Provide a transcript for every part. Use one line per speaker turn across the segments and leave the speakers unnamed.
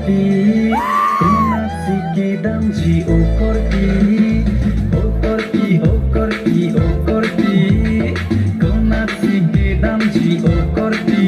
korpi, nasi kedam ji o korpi, o korpi, o korpi, o korpi, nasi kedam ji o korpi.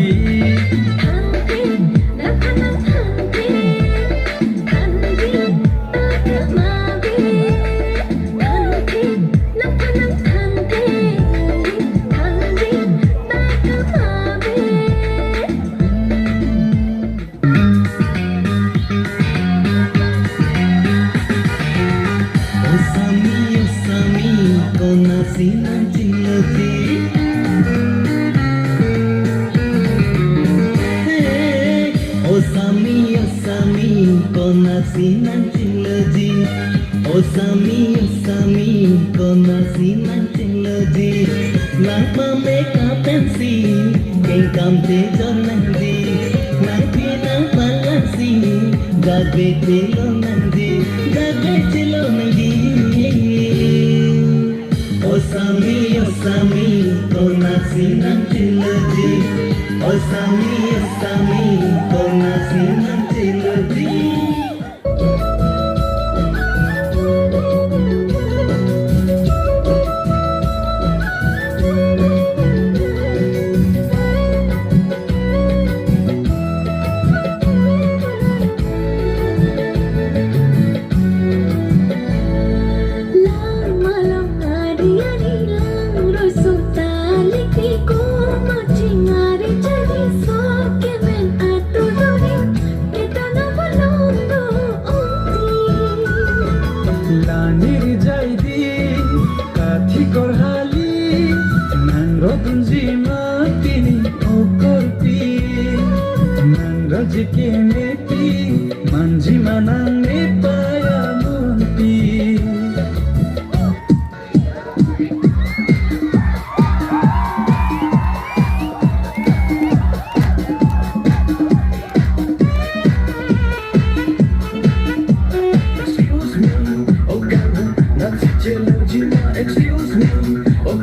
Sinan cilati, hey, oh Sami, kona sinan cilati, oh Sami, kona sinan cilati, lama meka pensi, kengkam te jonandi, napi na palasi, gabe chilo nandi. Oh Sami, kona sinan cilati. Oh Sami, kona sinan cilati.
Lanir jaidi kathi korhali nangro dunji matini o korpi nangraj ke meti manji manange paya munti. Excuse me, oh